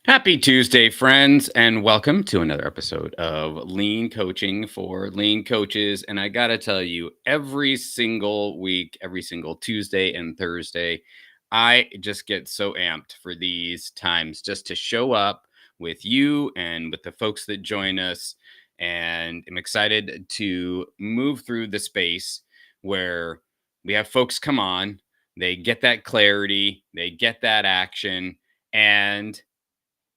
Happy Tuesday, friends, and welcome to another episode of Lean Coaching for Lean Coaches. And I got to tell you, every single week, every single Tuesday and Thursday, I just get so amped for these times just to show up with you and with the folks that join us. And I'm excited to move through the space where we have folks come on, they get that clarity, they get that action, and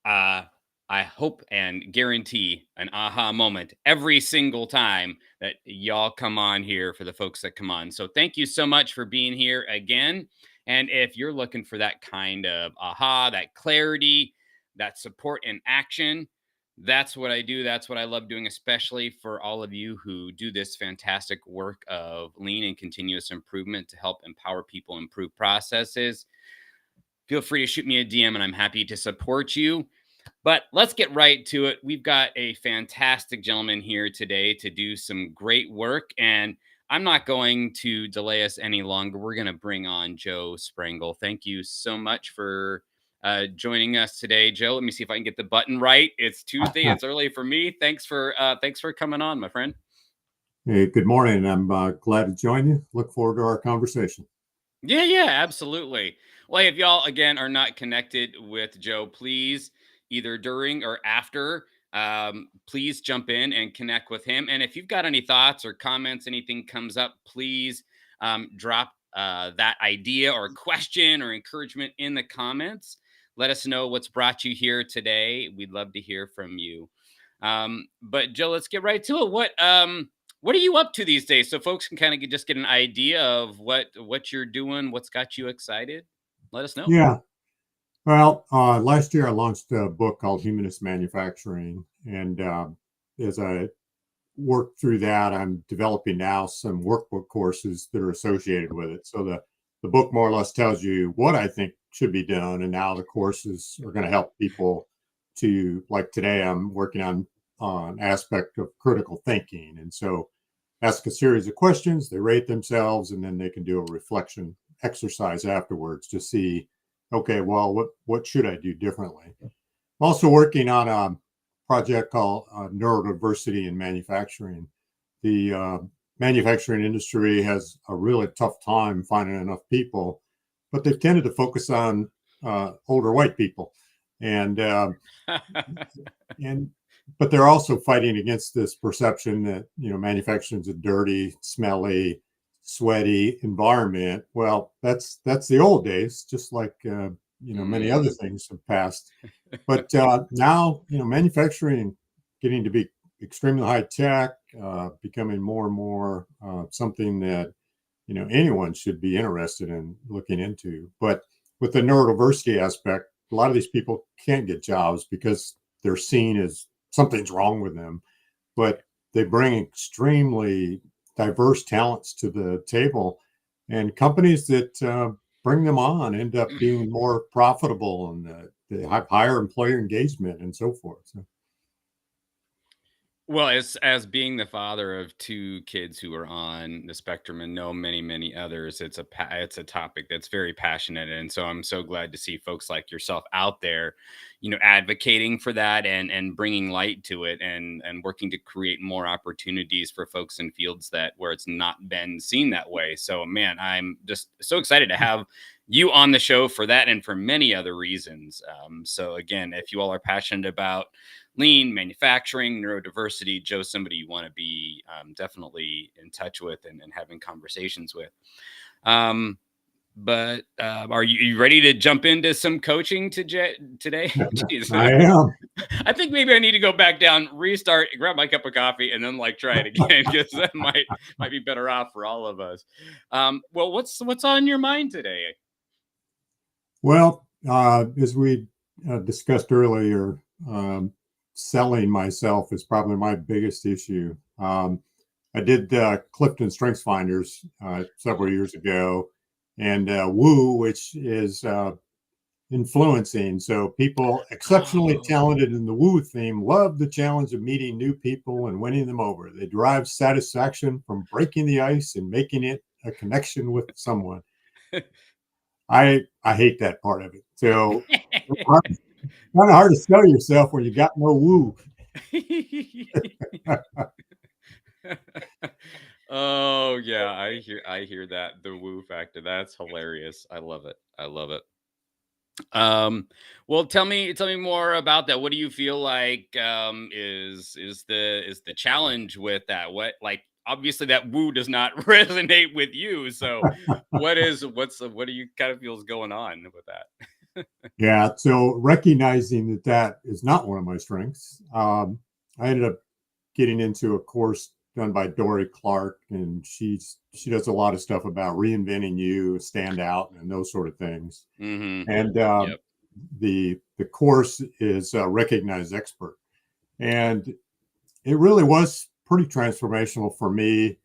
uh, I hope and guarantee an aha moment every single time that y'all come on here for the folks that come on. So thank you so much for being here again. And if you're looking for that kind of aha, that clarity, that support and action, that's what I do. That's what I love doing, especially for all of you who do this fantastic work of lean and continuous improvement to help empower people improve processes. Feel free to shoot me a DM and I'm happy to support you. But let's get right to it. We've got a fantastic gentleman here today to do some great work, and I'm not going to delay us any longer. We're going to bring on Joe Sprangel. Thank you so much for joining us today, Joe. Let me see if I can get the button right. It's Tuesday. It's early for me. Thanks for coming on, my friend. Hey, good morning. I'm glad to join you. Look forward to our conversation. Yeah, absolutely. Well, if y'all again are not connected with Joe, please either during or after, please jump in and connect with him. And if you've got any thoughts or comments, anything comes up, please drop that idea or question or encouragement in the comments. Let us know what's brought you here today. We'd love to hear from you. But Joe, let's get right to it. What are you up to these days, so folks can kind of just get an idea of what you're doing, what's got you excited? Let us know. Yeah. Well, last year I launched a book called Humanist Manufacturing. And as I work through that, I'm developing now some workbook courses that are associated with it. So the book more or less tells you what I think should be done. And now the courses are going to help people to, like today, I'm working on an aspect of critical thinking. And so ask a series of questions, they rate themselves, and then they can do a reflection exercise afterwards to see, okay, well, what should I do differently? I'm also working on a project called neurodiversity in manufacturing. The manufacturing industry has a really tough time finding enough people, but they've tended to focus on older white people, and and but they're also fighting against this perception that manufacturing is a dirty, smelly, sweaty environment. Well, that's the old days, just like many other things have passed. But now manufacturing getting to be extremely high tech, becoming more and more something that anyone should be interested in looking into. But with the neurodiversity aspect, a lot of these people can't get jobs because they're seen as something's wrong with them, but they bring extremely diverse talents to the table, and companies that bring them on end up being more profitable, and they have higher employer engagement and so forth. So. Well, as being the father of two kids who are on the spectrum and know many others, it's a topic that's very passionate, and so I'm so glad to see folks like yourself out there, advocating for that and bringing light to it and working to create more opportunities for folks in fields that where it's not been seen that way. So, man, I'm just so excited to have you on the show for that and for many other reasons. So, again, if you all are passionate about lean manufacturing, neurodiversity, Joe's somebody you want to be definitely in touch with and having conversations with. But are you ready to jump into some coaching today? I am. I think maybe I need to go back down, restart, grab my cup of coffee, and then try it again, because that might be better off for all of us. Well, what's on your mind today? Well, as we discussed earlier, selling myself is probably my biggest issue. I did Clifton Strengths Finders several years ago, and Woo, which is influencing. So people exceptionally talented in the Woo theme love the challenge of meeting new people and winning them over. They derive satisfaction from breaking the ice and making it a connection with someone. I hate that part of it. So Kind of hard to sell yourself when you got no woo. Oh yeah, I hear that, the woo factor. That's hilarious. I love it. I love it. Um, well, tell me more about that. What do you feel like is the challenge with that? What, like, obviously that woo does not resonate with you. So what do you kind of feels going on with that? Yeah. So recognizing that that is not one of my strengths, I ended up getting into a course done by Dory Clark, and she does a lot of stuff about reinventing you, stand out, and those sort of things. Mm-hmm. And Yep. the course is Recognized Expert, and it really was pretty transformational for me.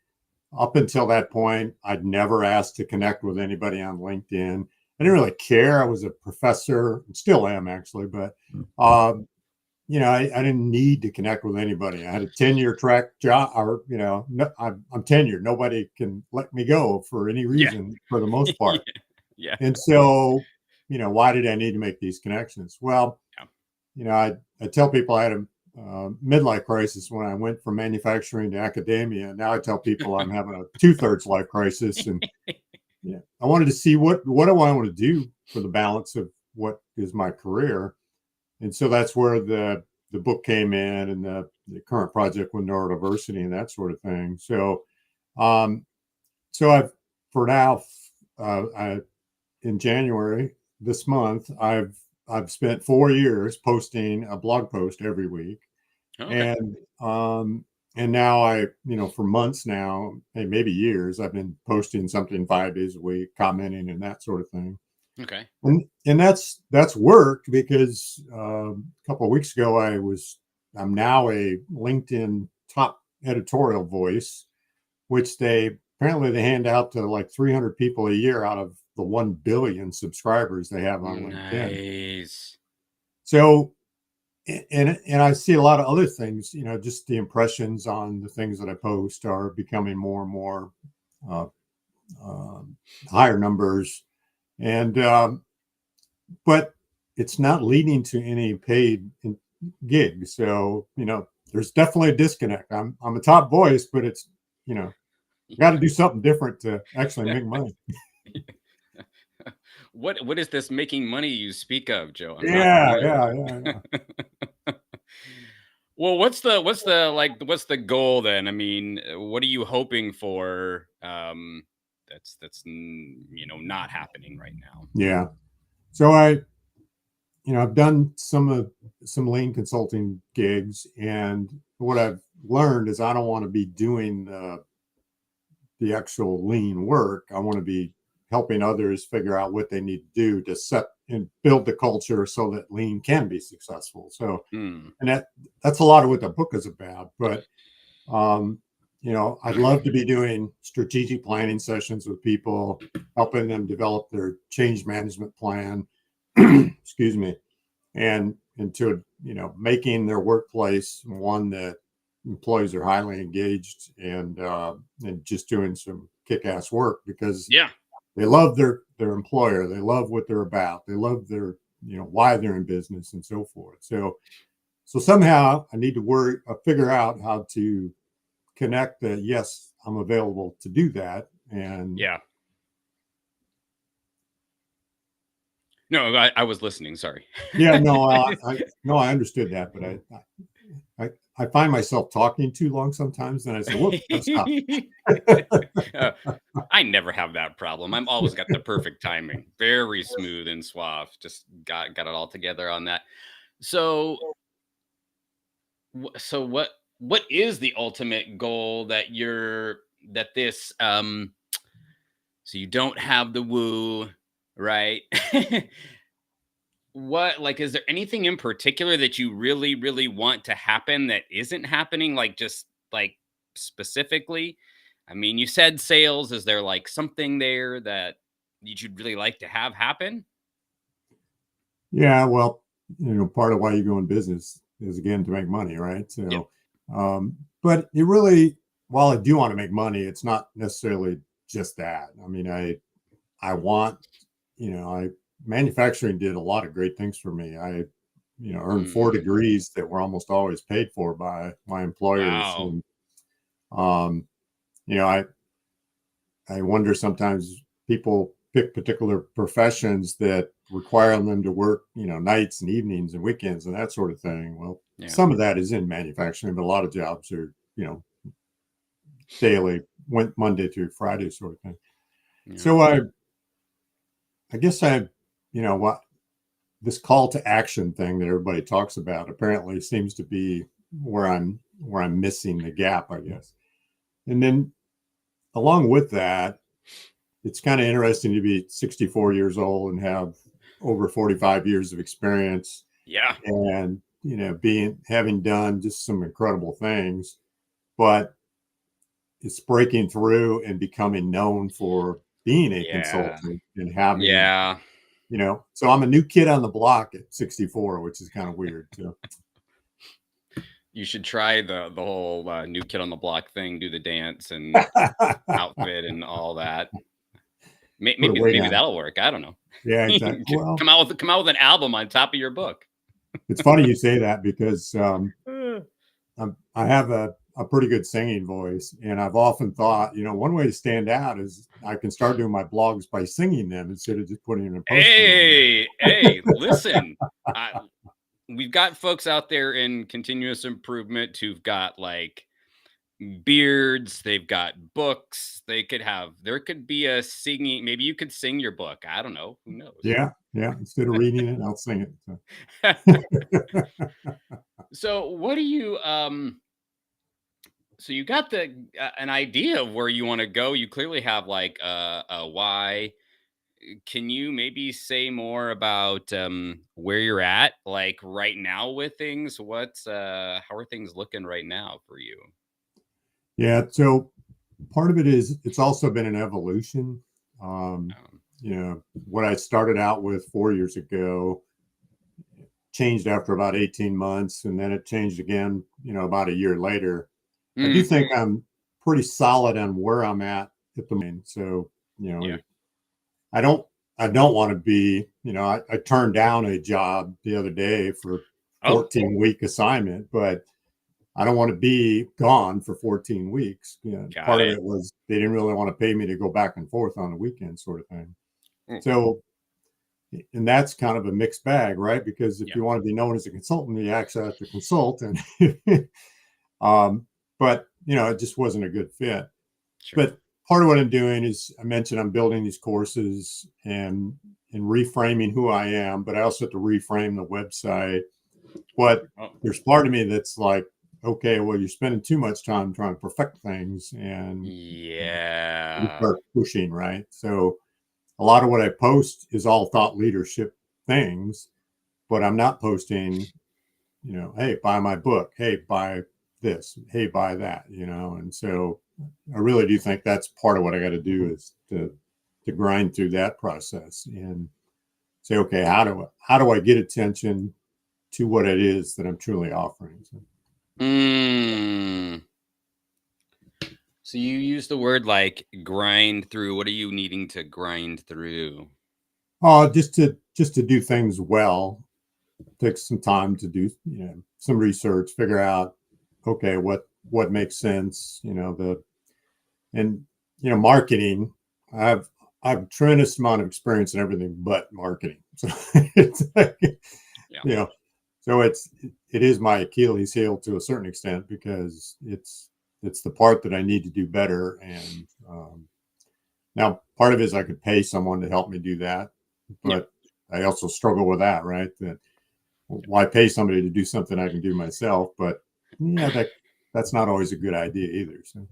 Up until that point, I'd never asked to connect with anybody on LinkedIn. I didn't really care. I was a professor, still am actually, but I didn't need to connect with anybody. I had a 10-year track job, or no, I'm tenured. Nobody can let me go for any Yeah. reason, for the most Yeah. part. Yeah. And so, why did I need to make these connections? Well, Yeah. I tell people I had a midlife crisis when I went from manufacturing to academia. Now I tell people I'm having a two-thirds life crisis, and yeah, I wanted to see what do I want to do for the balance of what is my career, and so that's where the book came in, and the current project with neurodiversity and that sort of thing. So, um, so I've for now, I in January this month, I've spent 4 years posting a blog post every week, Okay. and and now for months now, maybe years, I've been posting something 5 days a week, commenting and that sort of thing. Okay. And that's worked because a couple of weeks ago I'm now a LinkedIn top editorial voice, which they hand out to like 300 people a year out of the 1 billion subscribers they have on LinkedIn. Nice. So, and I see a lot of other things, just the impressions on the things that I post are becoming more and more uh, um, higher numbers. And, but it's not leading to any paid gigs. So, there's definitely a disconnect. I'm a top voice, but it's, you know, got to Yeah. do something different to actually make money. What is this making money you speak of, Joe? I'm not Yeah, familiar with yeah, yeah, yeah. that. Well, what's the goal then? I mean, what are you hoping for? That's not happening right now. Yeah. So I've done some lean consulting gigs, and what I've learned is I don't want to be doing the actual lean work. I want to be helping others figure out what they need to do to set and build the culture so that lean can be successful. So, Hmm. and that's a lot of what the book is about. But um, I'd love to be doing strategic planning sessions with people, helping them develop their change management plan. Excuse me, and to making their workplace one that employees are highly engaged, and just doing some kick-ass work because Yeah. they love their employer, they love what they're about, they love their why they're in business and so forth. So somehow I need to figure out how to connect that. Yes, I'm available to do that. And Yeah. No, I was listening. Sorry. yeah, no, I understood that, but I find myself talking too long sometimes, and I say, "Whoops, gotta stop." Uh, I never have that problem. I'm always got the perfect timing, very smooth and suave. Just got it all together on that. So, what is the ultimate goal that you're that this so you don't have the woo, right? What, like, is there anything in particular that you really, really want to happen that isn't happening? Like, just like specifically? I mean, you said sales. Is there like something there that you'd really like to have happen? Yeah, well, part of why you go in business is again to make money, right? Yeah. So, but it really, while I do want to make money, it's not necessarily just that. I mean, I want, I manufacturing did a lot of great things for me. earned 4 degrees that were almost always paid for by my employers. Wow. And, I wonder sometimes people pick particular professions that require them to work, nights and evenings and weekends and that sort of thing. Well, Yeah. some of that is in manufacturing, but a lot of jobs are, daily, went Monday through Friday sort of thing. Yeah. So I guess what this call to action thing that everybody talks about apparently seems to be where I'm missing the gap, I guess. And then along with that, it's kind of interesting to be 64 years old and have over 45 years of experience. Yeah. And, having done just some incredible things, but it's breaking through and becoming known for being a consultant and having, so I'm a new kid on the block at 64, which is kind of weird too. You should try the whole new kid on the block thing, do the dance and outfit and all that. Maybe that'll work. I don't know. Yeah, exactly. Well, come out with an album on top of your book. It's funny you say that because I have a pretty good singing voice, and I've often thought, one way to stand out is I can start doing my blogs by singing them instead of just putting them in a post. Hey, listen. We've got folks out there in continuous improvement who've got like beards, they've got books, there could be a singing, maybe you could sing your book. I don't know, who knows. Yeah, instead of reading it, I'll sing it. So what do you so you got an idea of where you want to go. You clearly have like a why. Can you maybe say more about where you're at like right now with things? What's how are things looking right now for you? Yeah, so part of it is it's also been an evolution. What I started out with 4 years ago changed after about 18 months, and then it changed again, about a year later. I do think I'm pretty solid on where I'm at the moment. So, I don't want to be, I turned down a job the other day for 14-week assignment, but I don't want to be gone for 14 weeks. Part of it was they didn't really want to pay me to go back and forth on the weekend sort of thing. So, and that's kind of a mixed bag, right? Because if you want to be known as a consultant, you actually have to consult. And, but, it just wasn't a good fit. Sure. But part of what I'm doing is I mentioned I'm building these courses and reframing who I am, but I also have to reframe the website. But there's part of me that's like, okay, well, you're spending too much time trying to perfect things and you start pushing, right? So a lot of what I post is all thought leadership things, but I'm not posting, hey, buy my book, hey, buy this, hey, buy that, and so I really do think that's part of what I got to do is to grind through that process and say, okay, how do I get attention to what it is that I'm truly offering? So you use the word like grind through. What are you needing to grind through? Just to do things well. Take some time to do some research, figure out, okay, what makes sense, marketing. I've a tremendous amount of experience in everything but marketing. So it's like, so it is my Achilles heel to a certain extent because it's the part that I need to do better. And now part of it is I could pay someone to help me do that, but I also struggle with that, right? That why pay somebody to do something I can do myself? But that's not always a good idea either. So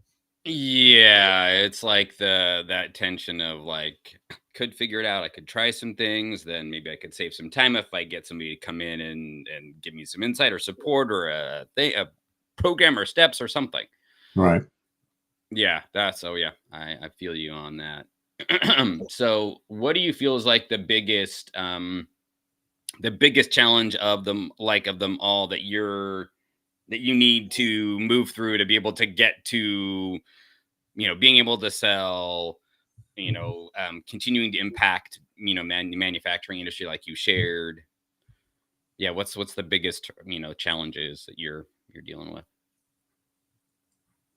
it's like that tension of like, could figure it out. I could try some things, then maybe I could save some time if I get somebody to come in and give me some insight or support or a program or steps or something. Right. Yeah, I feel you on that. So what do you feel is like the biggest challenge of them all that you need to move through to be able to get to, being able to sell, continuing to impact, manufacturing industry like you shared? Yeah, what's the biggest, challenges that you're dealing with?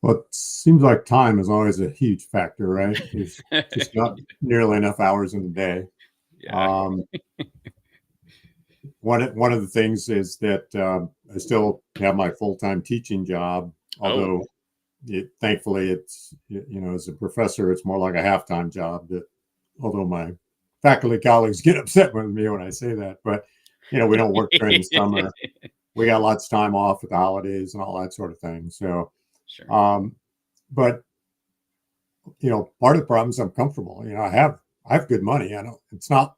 Well, it seems like time is always a huge factor, right? There's just not nearly enough hours in the day. Yeah. Um, one of the things is that I still have my full-time teaching job, Oh. although thankfully it's, as a professor, it's more like a half-time job. That although my faculty colleagues get upset with me when I say that, but we don't work during the summer. We got lots of time off with the holidays and all that sort of thing. So, Sure. um, but part of the problem is I'm comfortable. I have good money. I don't. It's not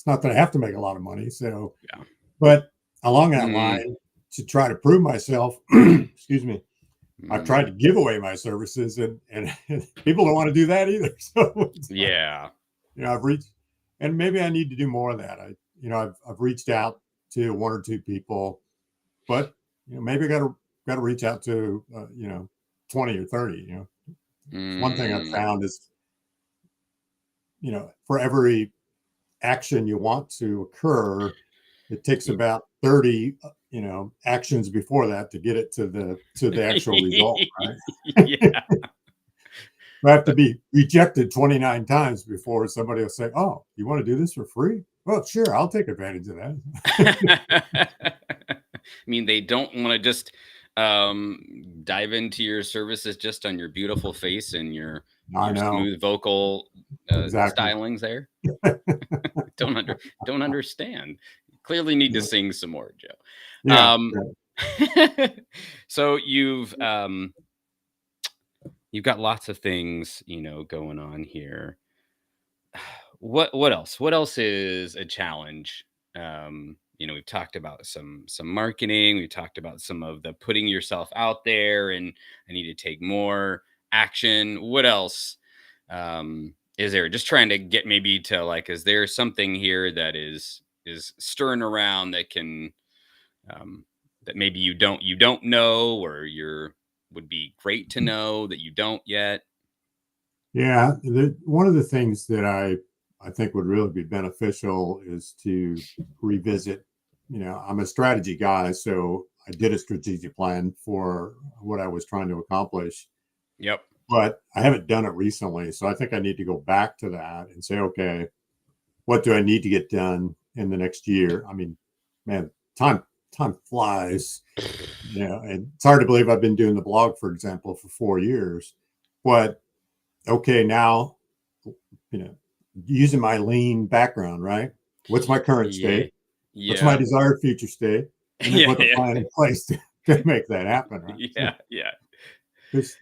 that I have to make a lot of money. So, Yeah. but along that Mm, line, to try to prove myself, excuse me, I've tried mm. to give away my services, and people don't want to do that either. So it's like, Yeah. I've reached, and maybe I need to do more of that. I've reached out to one or two people, but maybe I got to reach out to 20 or 30. One thing I've Mm. found is for every action you want to occur, it takes about 30 actions before that to get it to the actual result, right? Yeah. I have to be rejected 29 times before somebody will say, "Oh, you want to do this for free? Well, sure, I'll take advantage of that." I mean, they don't wanna just, dive into your services just on your beautiful face and I your know. smooth vocal, Exactly. stylings there. Don't under don't understand. Clearly need to Yeah. sing some more, Joe. Yeah. Right. So you've got lots of things, going on here. What else? What else is a challenge? We've talked about some marketing. We talked about some of the putting yourself out there, and I need to take more action. What else is there? Just trying to get maybe to like, is there something here that is stirring around that can um, that maybe you don't know, or you're would be great to know that you don't yet? Yeah. One of the things that I think would really be beneficial is to revisit. I'm a strategy guy, so I did a strategic plan for what I was trying to accomplish, Yep. but I haven't done it recently. So I think I need to go back to that and say, okay, what do I need to get done in the next year? I mean, man, time flies. And it's hard to believe I've been doing the blog, for example, for 4 years. But okay, now, you know, using my lean background, right? What's my current Yeah. state? What's my Yeah. desired future state? And then Yeah. put the Yeah. plan in place to make that happen, right? Yeah. So Yeah. there's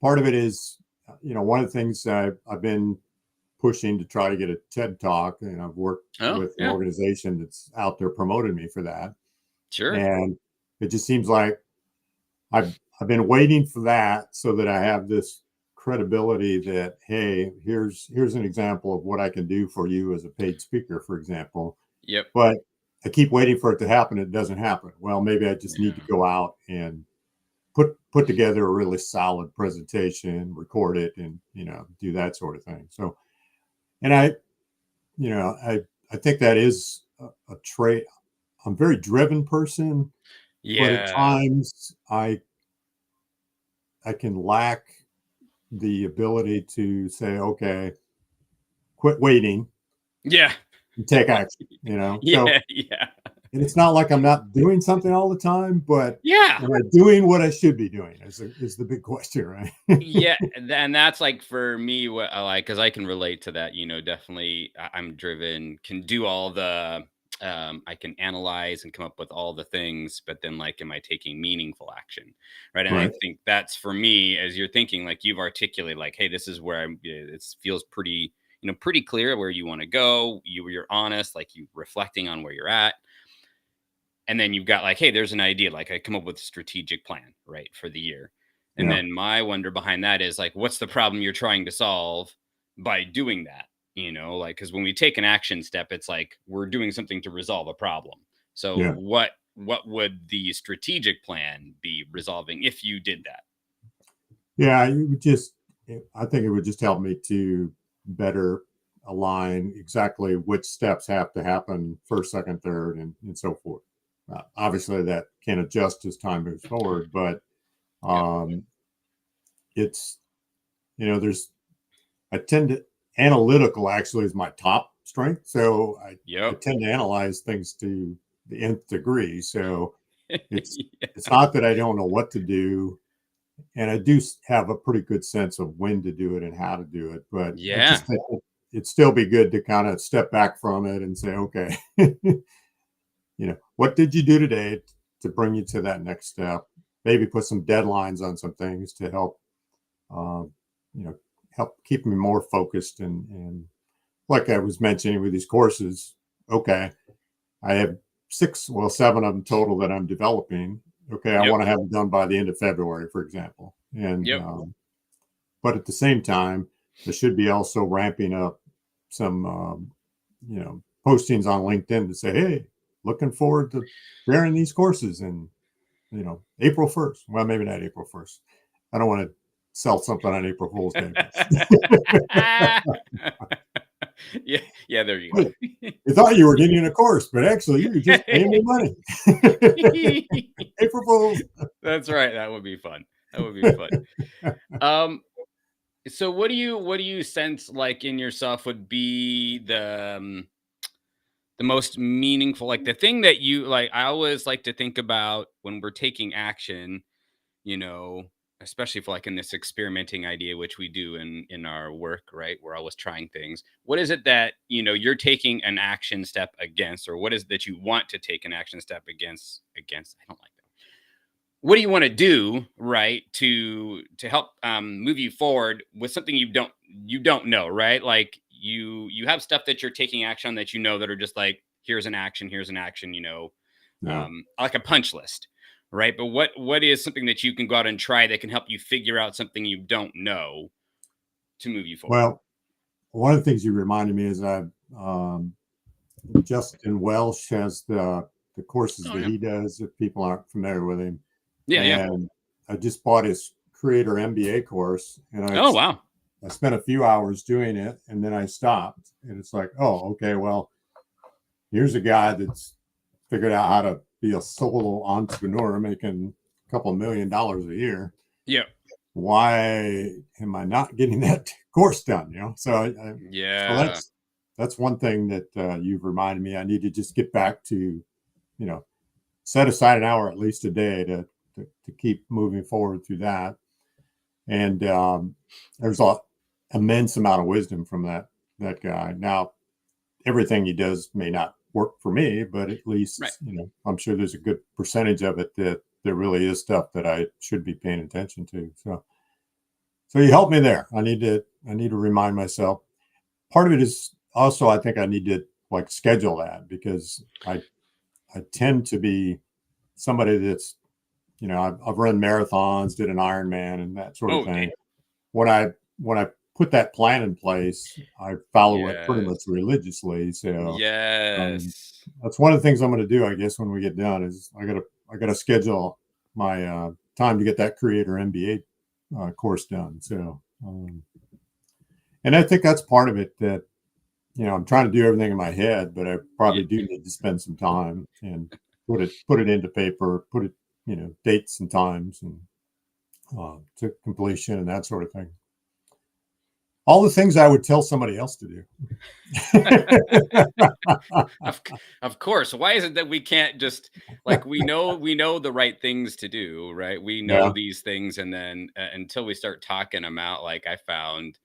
part of it is, one of the things I've been pushing to try to get a TED talk, and I've worked Oh, with an yeah. organization that's out there promoting me for that. Sure. And it just seems like I've been waiting for that so that I have this credibility that, hey, here's an example of what I can do for you as a paid speaker, for example. Yep. But I keep waiting for it to happen. It doesn't happen. Well, maybe I just need to Yeah. go out and put together a really solid presentation, record it, and do that sort of thing. So, and I think that is a trait. I'm a very driven person, but at Yeah. times I can lack the ability to say, okay, quit waiting Yeah. and take action, So, Yeah. Yeah. and it's not like I'm not doing something all the time, but Yeah. am I doing what I should be doing is the big question, right? Yeah, and that's like for me what I like because I can relate to that. Definitely I'm driven, can do all the I can analyze and come up with all the things, but then like am I taking meaningful action? Right. And I Right. think that's for me as you're thinking, like you've articulated like, hey, this is where it feels pretty, pretty clear where you want to go. You're honest, like you reflecting on where you're at. And then you've got like, hey, there's an idea. Like I come up with a strategic plan, right, for the year. And Yeah. then my wonder behind that is like, what's the problem you're trying to solve by doing that? Like because when we take an action step, it's like we're doing something to resolve a problem. So Yeah. what would the strategic plan be resolving if you did that? Yeah. I think it would just help me to better align exactly which steps have to happen first, second, third, and so forth. Obviously, that can adjust as time moves forward, but Yep. it's, there's, I tend to, analytical actually is my top strength. So I Yep. tend to analyze things to the nth degree. So it's, Yeah. it's not that I don't know what to do. And I do have a pretty good sense of when to do it and how to do it. But I Yeah. just think it'd still be good to kind of step back from it and say, okay, what did you do today to bring you to that next step? Maybe put some deadlines on some things to help, uh, help keep me more focused. And like I was mentioning with these courses, okay, I have 7 of them total that I'm developing. Okay, I Yep. want to have it done by the end of February, for example. And Yep. but at the same time, I should be also ramping up some postings on LinkedIn to say, hey, looking forward to sharing these courses in April 1st. Well, maybe not April 1st. I don't want to sell something on April Fool's Day. Yeah. Yeah. There you Wait, go. you thought you were getting a course, but actually you were just paying me money. April Fools. That's right. That would be fun. That would be fun. Um, so what do you sense like in yourself would be the most meaningful, like the thing that you like? I always like to think about when we're taking action, you know, especially for like in this experimenting idea, which we do in our work, right? We're always trying things. What is it that you're taking an action step against, or what is it that you want to take an action step against? I don't like that. What do you want to do, right, to help move you forward with something you don't know, right? Like you have stuff that you're taking action on that that are just like here's an action, Yeah. like a punch list, right? But what is something that you can go out and try that can help you figure out something you don't know to move you forward? Well, one of the things you reminded me is Justin Welsh has the courses Oh that yeah, he does, if people aren't familiar with him. yeah, yeah. And I just bought his Creator MBA course, and Oh wow, I spent a few hours doing it, and then I stopped. And it's like, oh, okay, well, here's a guy that's figured out how to be a solo entrepreneur making a couple $1 million a year. yeah, Why am I not getting that course done? So yeah, that's one thing that you've reminded me. I need to just get back to, set aside an hour at least a day to keep moving forward through that. And there's a immense amount of wisdom from that guy. Now, everything he does may not work for me, but at right. least I'm sure there's a good percentage of it that there really is stuff that I should be paying attention to. So you helped me there. I need to remind myself. Part of it is also, I think I need to like schedule that, because I tend to be somebody that's, I've run marathons, did an Ironman and that sort of Oh dang. thing. When I put that plan in place, I follow it pretty much Yes, religiously. So um, yes. that's one of the things I'm going to do, I guess, when we get done, is I gotta schedule my time to get that Creator MBA course done. So and I think that's part of it, that I'm trying to do everything in my head, but I Yeah. probably do need to spend some time and put it into paper, put it, dates and times, and to completion and that sort of thing. All the things I would tell somebody else to do. Of of course. Why is it that we can't just like we know the right things to do, right? We know Yeah. these things, and then until we start talking them out, like I found,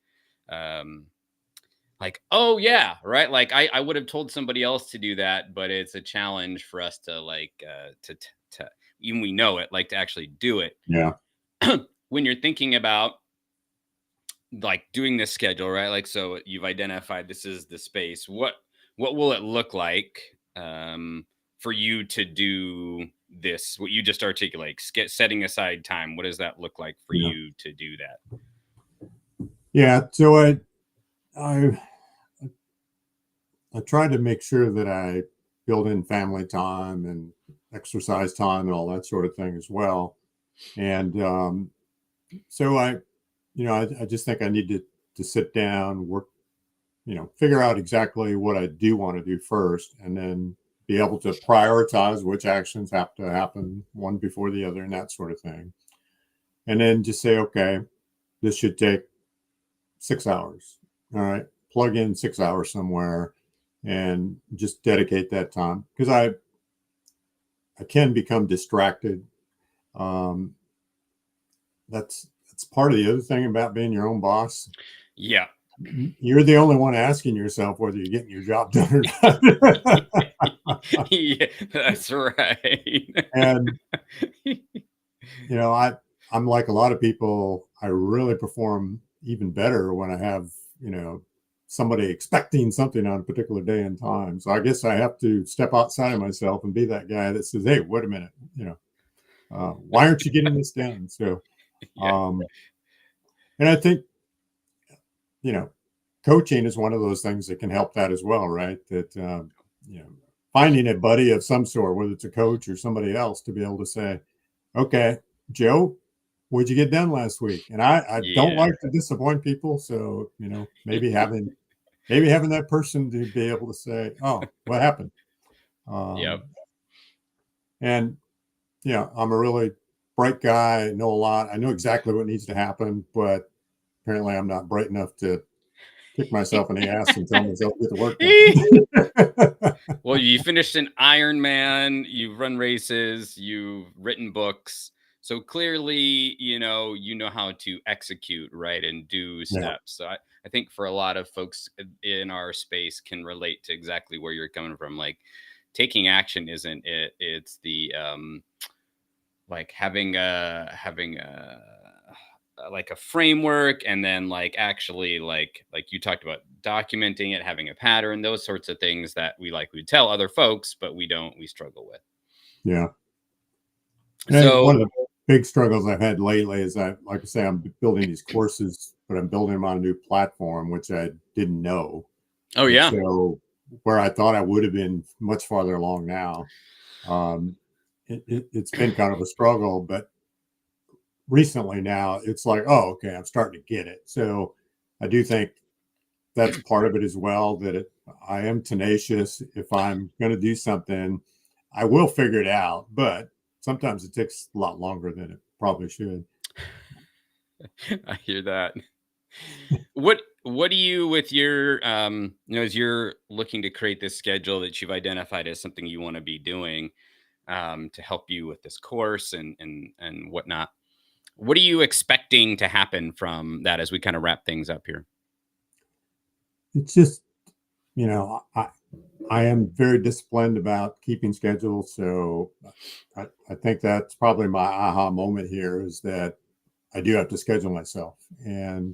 um, like oh yeah, right. Like I would have told somebody else to do that, but it's a challenge for us to like to even we know it, like to actually do it. Yeah. When you're thinking about like doing this schedule, right? Like so you've identified this is the space. What will it look like for you to do this? What you just articulate, setting aside time. What does that look like for Yeah. you to do that? Yeah. So I I try to make sure that I build in family time and exercise time and all that sort of thing as well. And so I just think I need to sit down, work, figure out exactly what I do want to do first, and then be able to prioritize which actions have to happen one before the other and that sort of thing. And then just say, okay, this should take 6 hours. All right, plug in 6 hours somewhere and just dedicate that time, because I can become distracted. Um, that's part of the other thing about being your own boss. Yeah. You're the only one asking yourself whether you're getting your job done or not. Yeah, that's right. And I'm like a lot of people. I really perform even better when I have somebody expecting something on a particular day and time. So I guess I have to step outside of myself and be that guy that says, "Hey, wait a minute, why aren't you getting this done?" So, Yeah. and I think coaching is one of those things that can help that as well, right? That finding a buddy of some sort, whether it's a coach or somebody else, to be able to say, "Okay, Joe, what'd you get done last week?" And I don't Yeah. like to disappoint people, so maybe having that person to be able to say, "Oh, what happened?" Yep. And I'm a really bright guy. I know a lot. I know exactly what needs to happen, but apparently I'm not bright enough to kick myself in the ass and tell myself to get the work done. Well, you finished an Ironman, you've run races, you've written books. So clearly, you know how to execute, right? And do Yeah, steps. So I think for a lot of folks in our space can relate to exactly where you're coming from. Like taking action isn't it. It's the like having a like a framework, and then like actually like you talked about documenting it, having a pattern, those sorts of things that we tell other folks, but we struggle with. yeah. And one So of the big struggles I've had lately is like I say, I'm building these courses, but I'm building them on a new platform, which I didn't know. oh And yeah. so where I thought I would have been much farther along now, um, it's been kind of a struggle. But recently now, it's like, oh, okay, I'm starting to get it. So I do think that's part of it as well. I am tenacious. If I'm going to do something, I will figure it out. But sometimes it takes a lot longer than it probably should. I hear that. What do you, with your as you're looking to create this schedule that you've identified as something you want to be doing, to help you with this course and whatnot, what are you expecting to happen from that as we kind of wrap things up here? It's just, I am very disciplined about keeping schedules. So I think that's probably my aha moment here, is that I do have to schedule myself. And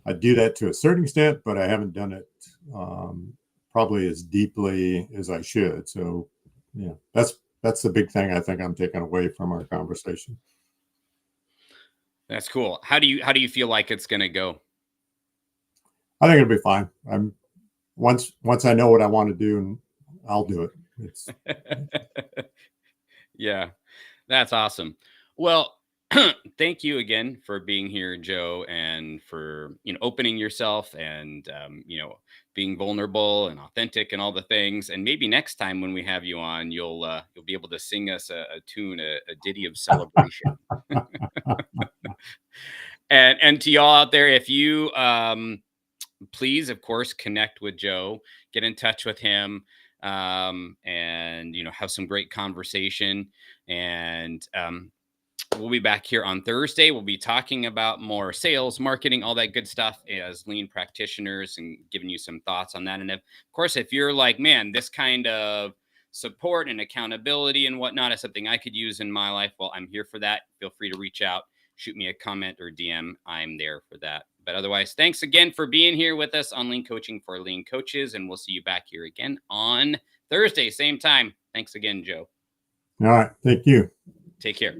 I do that to a certain extent, but I haven't done it probably as deeply as I should. So, that's the big thing I think I'm taking away from our conversation. That's cool. How do you feel like it's gonna go? I think it'll be fine. I'm once I know what I want to do, and I'll do it. It's Yeah, that's awesome. Well, thank you again for being here, Joe, and for opening yourself and being vulnerable and authentic and all the things. And maybe next time when we have you on, you'll be able to sing us a tune, a ditty of celebration. And to y'all out there, if you please, of course, connect with Joe, get in touch with him, and have some great conversation. And we'll be back here on Thursday. We'll be talking about more sales, marketing, all that good stuff as lean practitioners, and giving you some thoughts on that. And of course, if you're like, man, this kind of support and accountability and whatnot is something I could use in my life, well, I'm here for that. Feel free to reach out, shoot me a comment or DM. I'm there for that. But otherwise, thanks again for being here with us on Lean Coaching for Lean Coaches. And we'll see you back here again on Thursday, same time. Thanks again, Joe. all right. Thank you. Take care.